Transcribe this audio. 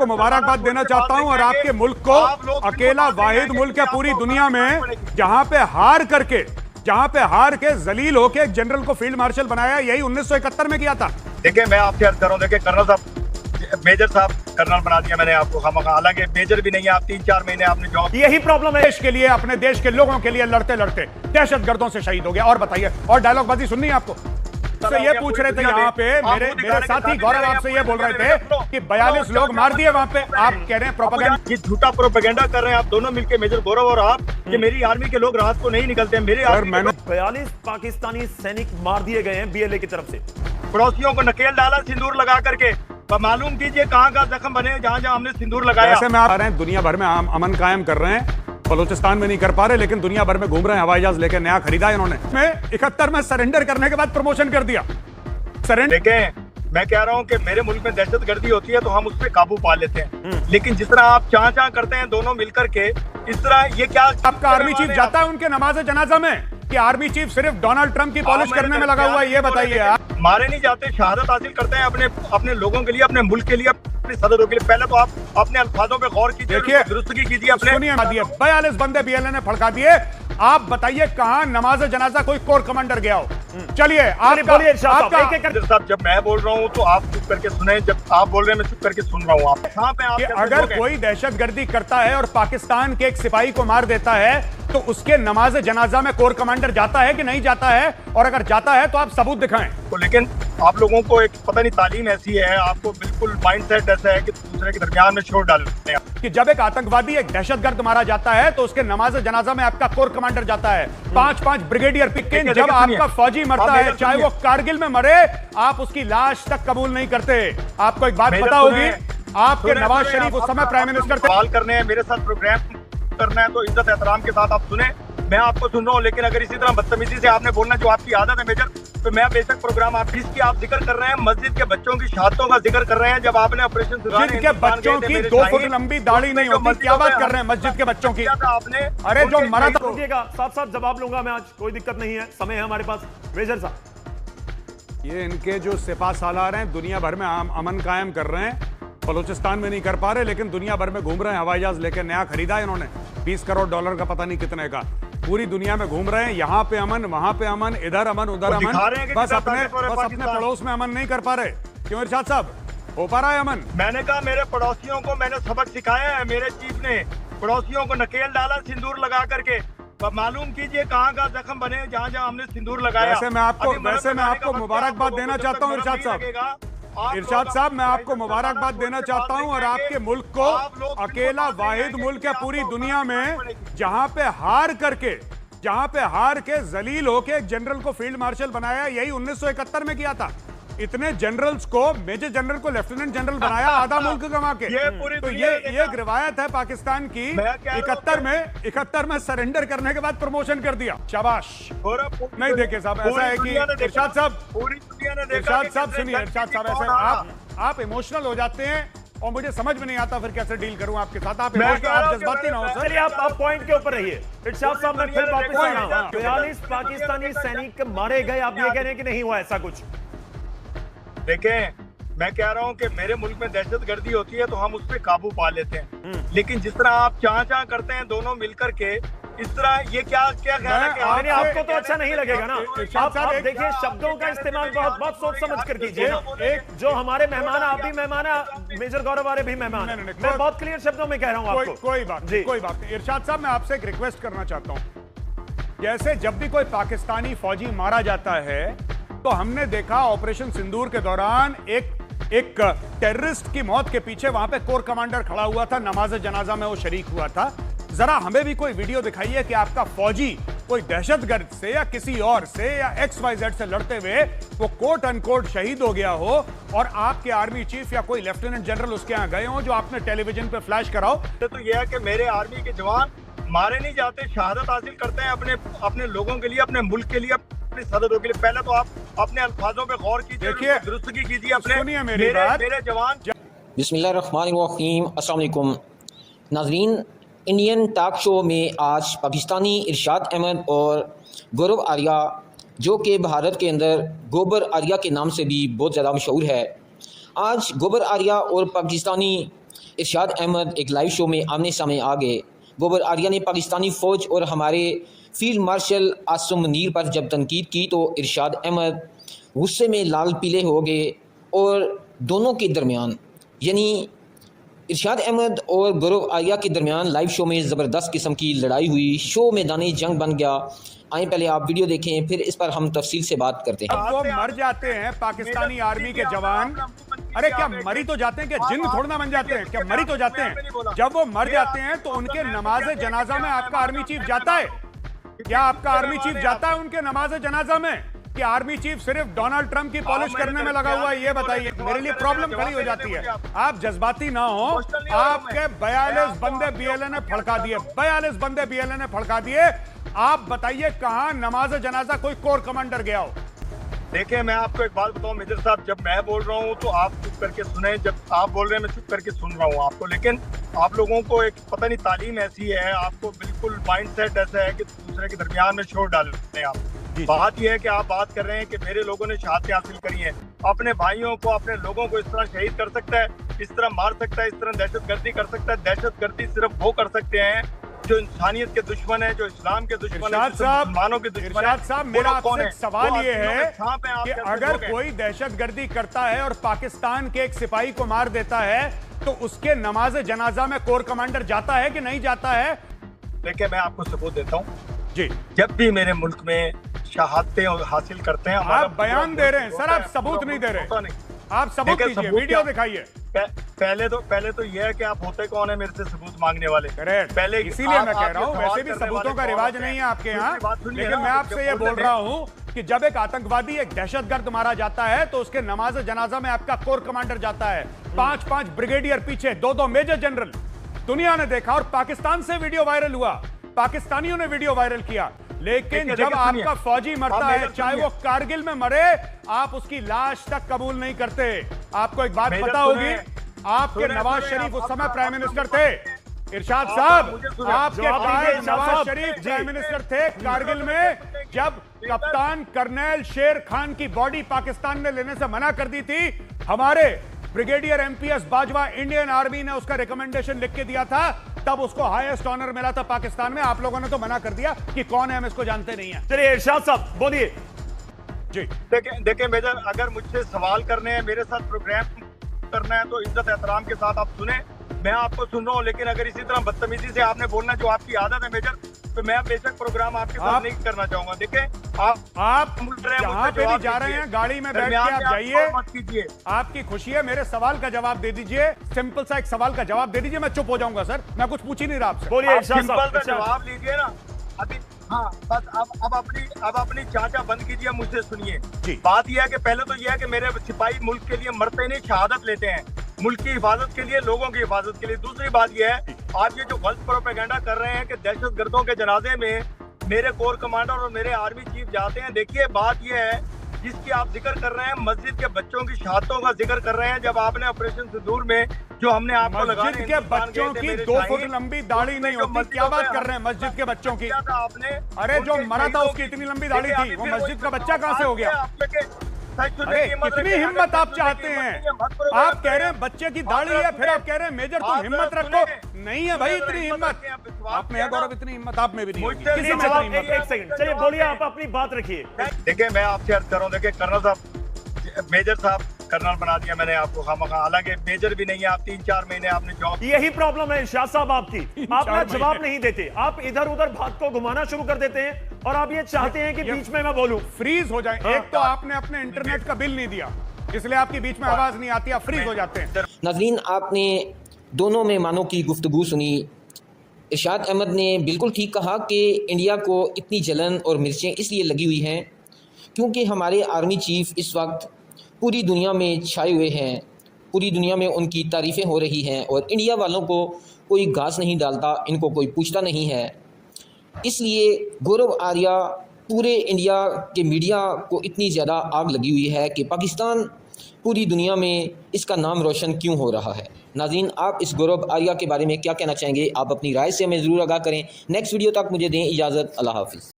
आपको मुबारकबाद देना चाहता हूं और आपके मुल्क को अकेला वाहिद मुल्क है पूरी दुनिया में जहां पे हार के जलील होके एक जनरल को फील्ड मार्शल बनाया। यही 1971 में किया था। देखिए मैं आपसे अर्ज कर रहा हूँ, देखिए कर्नल साहब, मेजर साहब कर्नल बना दिया मैंने आपको, हालांकि मेजर भी नहीं है आप, 3-4 महीने आपने जॉब। यही प्रॉब्लम है देश के लिए, अपने देश के लोगों के लिए लड़ते लड़ते दहशतगर्दों से शहीद हो गया। और बताइए, और डायलॉगबाजी सुननी है आपको? से ये पूछ रहे थे यहाँ पे मेरे साथी गौरव आपसे ये बोल रहे थे कि 42 लोग मार दिए वहाँ पे। आप कह रहे हैं प्रोपेगेंडा, ये झूठा प्रोपेगेंडा कर रहे हैं आप दोनों मिलकर, मेजर गौरव और आप, कि मेरी आर्मी के लोग रात को नहीं निकलते हैं। मेरे मैंने 42 पाकिस्तानी सैनिक मार दिए गए हैं बीएलए की तरफ से। पड़ोसियों को नकेल डाला सिंदूर लगा करके। मालूम कीजिए कहाँ का जख्म बने जहाँ जहाँ हमने सिंदूर लगाया। ऐसे में आप रहे हैं, दुनिया भर में अमन कायम कर रहे हैं। बलूचिस्तान में नहीं कर पा रहे, लेकिन दुनिया भर में घूम रहे हैं। हवाई जहाज लेकर नया खरीदा इन्होंने। 71 में सरेंडर करने के बाद प्रमोशन कर दिया। देखें मैं कह रहा हूँ कि मेरे मुल्क में दहशतगर्दी होती है तो हम उस पर काबू पा लेते हैं, लेकिन जिस तरह आप चाह करते हैं दोनों मिलकर के, इस तरह ये क्या आपका आर्मी चीफ जाता है उनके नमाज जनाजा में कि आर्मी चीफ सिर्फ डोनाल्ड ट्रंप की पॉलिश करने में लगा हुआ है? ये बताइए आप। मारे नहीं जाते, शहादत हासिल करते हैं अपने लोगों के लिए, अपने मुल्क के लिए, अपने सदरों के लिए। पहले तो आप अपने अल्फाजों पे गौर कीजिए, देखिए दुरुस्तगी कीजिए अपने। 42 बंदे बीएलए ने फड़का दिए। आप बताइए कहां नमाज जनाजा कोई कोर कमांडर गया हो? चलिए आप बोलिए साहब। जब मैं बोल रहा हूँ तो आप चुप करके सुने, जब आप बोल रहे हैं मैं चुप करके सुन रहा हूँ। आप कहाँ पे अगर कोई दहशतगर्दी करता है और पाकिस्तान के एक सिपाही को मार देता है तो उसके नमाज जनाजा में कोर कमांडर जाता है कि नहीं जाता है? और अगर जाता है तो आप सबूत दिखाएं। लेकिन आप लोगों को एक पता नहीं तालीम ऐसी है, आपको बिल्कुल माइंडसेट ऐसा है कि दूसरे के दरमियान में शोर डालते हैं कि जब एक आतंकवादी एक दहशतगर्द मारा जाता है तो उसके नमाज जनाजा में आपका कोर कमांडर जाता है। 5-5 ब्रिगेडियर पिकेन। जब आपका फौजी मरता है, चाहे वो कारगिल में मरे, आप उसकी लाश तक कबूल नहीं करते। आपको एक बात पता होगी, आपके नवाज शरीफ उस समय प्राइम मिनिस्टर थे। सवाल करने हैं मेरे साथ, प्रोग्राम करना है तो इज्जत एहतराम के साथ आप सुने। मैं आपको सुन रहा हूँ, लेकिन अगर इसी तरह बदतमीजी से आपने बोलना जो आपकी आदत है मेजर, तो मैं बेशक प्रोग्राम आप जिसकी आप जिक्र कर रहे हैं, मस्जिद के बच्चों की शहादतों का जिक्र कर रहे हैं। जब आपने ऑपरेशन जिनके बच्चों की 2 फुट लंबी दाढ़ी नहीं होती, क्या बात कर रहे हैं मस्जिद के बच्चों की? आपने अरे जो मरा था, रुकिएगा, साथ जवाब लूंगा मैं आज, कोई दिक्कत नहीं है, समय है हमारे पास। मेजर साहब, ये इनके जो सिपा सालार हैं दुनिया भर में अमन कायम कर रहे हैं। बलूचिस्तान में नहीं कर पा रहे, लेकिन दुनिया भर में घूम रहे हैं। हवाई जहाज लेकर नया खरीदा इन्होंने, 20 करोड़ डॉलर का, पता नहीं कितने का। पूरी दुनिया में घूम रहे हैं, यहाँ पे अमन, वहां पे अमन, इधर अमन, उधर अमन। बस अपने पड़ोस में अमन नहीं कर पा रहे। क्यों इरशाद साहब, हो पा रहा है अमन? मैंने कहा मेरे पड़ोसियों को मैंने सबक सिखाया है। मेरे चीफ ने पड़ोसियों को नकेल डाला सिंदूर लगा करके। मालूम कीजिए कहाँ का जख्म बने जहाँ जहाँ हमने सिंदूर लगाया। वैसे मैं आपको मुबारकबाद देना चाहता हूँ इरशाद साहब। इरशाद साहब, मैं आपको मुबारकबाद देना चाहता हूं और आपके मुल्क को अकेला वाहिद मुल्क है पूरी दुनिया में जहां पे हार के जलील होके एक जनरल को फील्ड मार्शल बनाया। यही 1971 में किया था। इतने जनरल्स को, मेजर जनरल को लेफ्टिनेंट जनरल बनाया, आधा मुल्क गंवा के। तो ये एक रिवायत है पाकिस्तान की। 71 में सरेंडर करने के बाद प्रमोशन कर दिया। शाबाश। नहीं देखे साहब, ऐसा है कि इरशाद साहब सुनिए, इरशाद साहब ऐसे आप इमोशनल हो जाते हैं और मुझे समझ में नहीं आता फिर कैसे डील करूं आपके साथ। आप जज्बाती ना हो सर। चलिए आप पॉइंट के ऊपर रहिए। इरशाद साहब, मैं फिर वापस आ रहा हूं। 42 पाकिस्तानी सैनिक मारे गए, आप ये कह रहे हैं कि नहीं हुआ ऐसा कुछ? देखें मैं कह रहा हूँ कि मेरे मुल्क में दहशतगर्दी होती है तो हम उस पर काबू पा लेते हैं, लेकिन जिस तरह आप चाह करते हैं दोनों मिलकर के, इस तरह ये क्या ख्याल है कि आपको तो अच्छा नहीं लगेगा ना? आप देखिए शब्दों का इस्तेमाल बहुत सोच समझ कर कीजिए ना। एक जो हमारे मेहमान, आप भी मेहमान है, मेजर गौरव वाले भी मेहमान है। मैं बहुत क्लियर शब्दों में कह रहा हूँ आपको। कोई बात नहीं। इरशाद साहब, मैं आपसे एक रिक्वेस्ट करना चाहता हूँ। जैसे जब भी कोई पाकिस्तानी फौजी मारा जाता है तो हमने देखा ऑपरेशन सिंदूर के दौरान एक टेररिस्ट की मौत के पीछे वहां पे कोर कमांडर खड़ा हुआ था, नमाज जनाजा में वो शरीक हुआ था। जरा हमें भी कोई वीडियो दिखाइए कि आपका फौजी कोई दहशतगर्द से या किसी और से या XYZ से लड़ते हुए वो कोट अनकोट शहीद हो गया हो और आपके आर्मी चीफ या कोई लेफ्टिनेंट जनरल उसके यहाँ गए हो, जो आपने टेलीविजन पे फ्लैश कराओ। तो यह है कि मेरे आर्मी के जवान मारे नहीं जाते, शहादत हासिल करते हैं अपने लोगों के लिए, अपने मुल्क के लिए, अपने सदरों के लिए। पहले तो आप अपने अल्फाजों पे गौर कीजिए, देखिए दुरुस्तगी कीजिए अपने। मेरे जवान। बिस्मिल्लाहिर्रहमानिर्रहीम, अस्सलाम वालेकुम नाज़रीन। इंडियन टॉक शो में आज पाकिस्तानी इरशाद अहमद और गौरव आर्या, जो कि भारत के अंदर गोबर आर्या के नाम से भी बहुत ज़्यादा मशहूर है, आज गोबर आर्या और पाकिस्तानी इरशाद अहमद एक लाइव शो में आमने सामने आ गए। गौहर आर्या ने पाकिस्तानी फ़ौज और हमारे फील्ड मार्शल आसिम मुनीर पर जब तनकीद की तो इरशाद अहमद गुस्से में लाल पीले हो गए और दोनों के दरमियान यानी इरशाद अहमद और गौरव आर्या के दरमियान लाइव शो में ज़बरदस्त किस्म की लड़ाई हुई। शो मैदानी जंग बन गया। आए पहले आप वीडियो देखें, फिर इस पर हम तफसील से बात करते हैं। अब वो मर जाते हैं पाकिस्तानी आर्मी के जवान। अरे क्या मरी तो जाते हैं, क्या जिन्न थोड़ा ना बन जाते हैं, क्या मरी तो जाते हैं। जब वो मर जाते हैं तो उनके नमाज जनाजा में आपका आर्मी चीफ जाता है? क्या आपका आर्मी चीफ जाता है उनके नमाज जनाजा में? कि आर्मी चीफ सिर्फ डोनाल्ड ट्रंप की पॉलिश करने में लगा हुआ है? ये बताइए, मेरे लिए प्रॉब्लम खड़ी हो जाती है। आप जज्बाती ना हो। आपके 42 बंदे बीएलए ने फड़का दिए, 42 बंदे बीएलए ने फड़का दिए। आप बताइए कहां नमाज जनाजा कोई कोर कमांडर गया हो? देखिए, मैं आपको एक बात बताऊं मेजर साहब, जब मैं बोल रहा हूं तो आप चुप करके सुने, जब आप बोल रहे हैं मैं चुप करके सुन रहा हूं आपको। लेकिन आप लोगों को एक पता नहीं तालीम ऐसी है, आपको बिल्कुल माइंड सेट ऐसा है कि दूसरे के दरमियान में शोर डालते हैं आप। बात यह है कि आप बात कर रहे हैं कि मेरे लोगों ने शहादतें हासिल करी हैं। अपने भाइयों को, अपने लोगों को इस तरह शहीद कर सकता है, इस तरह मार सकता है, इस तरह दहशतगर्दी कर सकता है। दहशतगर्दी सिर्फ वो कर सकते हैं जो इंसानियत के दुश्मन है, जो इस्लाम के दुश्मन है, मुसलमानों के दुश्मन है। इरशाद साहब, मेरा आपसे सवाल ये है कि अगर कोई दहशतगर्दी करता है और पाकिस्तान के एक सिपाही को मार देता है तो उसके नमाज जनाजा में कोर कमांडर जाता है कि नहीं जाता है? देखिए, मैं आपको सबूत देता हूँ जी। जब भी मेरे मुल्क में शहादतें हासिल करते हैं, आप बयान दे रहे हैं सर, आप सबूत नहीं दे रहे। आप सबूत दीजिए, वीडियो दिखाइए। पहले तो यह है कि आप होते कौन है मेरे से सबूत मांगने वाले? पहले इसीलिए मैं कह रहा हूँ, वैसे भी सबूतों का रिवाज नहीं है आपके यहाँ। लेकिन मैं आपसे ये बोल रहा हूँ कि जब एक आतंकवादी, एक दहशतगर्द मारा जाता है तो उसके नमाज जनाजा में आपका कोर कमांडर जाता है। 5-5 ब्रिगेडियर पीछे, 2-2 मेजर जनरल। दुनिया ने देखा और पाकिस्तान से वीडियो वायरल हुआ, पाकिस्तानियों ने वीडियो वायरल किया। लेकिन जब आपका फौजी मरता है, चाहे वो कारगिल में मरे, आप उसकी लाश तक कबूल नहीं करते। आपको एक बात पता होगी, आपके नवाज शरीफ उस समय प्राइम मिनिस्टर थे। इरशाद साहब, आपके कायद नवाज शरीफ प्राइम मिनिस्टर थे कारगिल में, जब कप्तान कर्नल शेर खान की बॉडी पाकिस्तान ने लेने से मना कर दी थी। हमारे brigadier MPS Bajwa, Indian army ने उसका रिकमेंडेशन लिख के दिया था, तब उसको हाईएस्ट ऑनर मिला था पाकिस्तान में। आप लोगों ने तो मना कर दिया कि कौन है, हम इसको जानते नहीं है। चलिए इरशाद साहब बोलिए। जी देखिए मेजर, अगर मुझसे सवाल करने हैं, मेरे साथ प्रोग्राम करना है तो इज्जत एहतराम के साथ आप सुने। मैं आपको सुन रहा हूँ, लेकिन अगर इसी तरह बदतमीजी से आपने बोलना जो आपकी आदत है मेजर, तो मैं बेशक प्रोग्राम आपके साथ नहीं करना चाहूंगा। देखिए, आप जहां पे भी जा रहे हैं गाड़ी में बैठ के आप जाइए, मत कीजिए। आपकी खुशी है, मेरे सवाल का जवाब दे दीजिए। सिंपल सा एक सवाल का जवाब दे दीजिए, मैं चुप हो जाऊंगा सर, मैं कुछ पूछ ही नहीं रहा आपसे। बोलिए, सिंपल सा जवाब लीजिए ना अभी। हाँ, बस अब अपनी चाचा बंद कीजिए, मुझसे सुनिए। बात यह है कि पहले तो यह है कि मेरे सिपाही मुल्क के लिए मरते नहीं, शहादत लेते हैं, मुल्क की हिफाजत के लिए, लोगों की हिफाजत के लिए। दूसरी बात यह है, आप ये जो गलत प्रोपेगेंडा कर रहे हैं कि दहशतगर्दों के जनाजे में मेरे कोर कमांडर और मेरे आर्मी चीफ जाते हैं। देखिए, बात यह है जिसकी आप जिक्र कर रहे हैं, मस्जिद के बच्चों की शहादतों का जिक्र कर रहे हैं। जब आपने ऑपरेशन सिंदूर में जो हमने आपको लगाने, मस्जिद के बच्चों की 2 फुट लंबी दाढ़ी नहीं होती, क्या बात कर रहे हैं मस्जिद के बच्चों की? आपने, अरे जो मरा था उसकी इतनी लंबी दाढ़ी थी, वो मस्जिद का बच्चा कहां से हो गया? अरे कितनी हिम्मत आप चाहते हैं? आप कह रहे हैं बच्चे की दाढ़ी है, फिर आप कह रहे हैं मेजर तुम हिम्मत रखो। नहीं है भाई इतनी हिम्मत, आप में है गौरव, इतनी हिम्मत आप में भी नहीं होगी। एक सेकंड, चलिए बोलिए, आप अपनी बात रखिए। देखिए, मैं आपसे अर्ज कर रहा हूँ, देखिए कर्नल साहब, मेजर साहब कर्नल बना दिया मैंने आपको खामखा, हालांकि मेजर भी नहीं है आप। 3-4 महीने आपने जॉब, यही प्रॉब्लम है इरशाद साहब आपकी, आप ना जवाब नहीं देते, आप इधर उधर बात को घुमाना शुरू कर देते हैं और आप ये चाहते हैं कि बीच में मैं बोलूं, फ्रीज हो जाए। एक तो आपने अपने इंटरनेट का बिल नहीं दिया, इसलिए आपकी बीच में आवाज नहीं आती, आप फ्रीज हो जाते हैं। नाज़रीन, आपने दोनों मेहमानों की गुफ्तगू सुनी। इरशाद अहमद ने बिल्कुल ठीक कहा कि इंडिया को इतनी जलन और मिर्चें इसलिए लगी हुई हैं क्योंकि हमारे आर्मी चीफ इस वक्त पूरी दुनिया में छाए हुए हैं, पूरी दुनिया में उनकी तारीफ़ें हो रही हैं और इंडिया वालों को कोई घास नहीं डालता, इनको कोई पूछता नहीं है। इसलिए गौरव आर्या, पूरे इंडिया के मीडिया को इतनी ज़्यादा आग लगी हुई है कि पाकिस्तान पूरी दुनिया में इसका नाम रोशन क्यों हो रहा है। नाज़रीन, आप इस गौरव आर्या के बारे में क्या कहना चाहेंगे? आप अपनी राय से हमें ज़रूर आगाह करें। नेक्स्ट वीडियो तक मुझे दें इजाज़त। अल्लाह हाफ़िज़।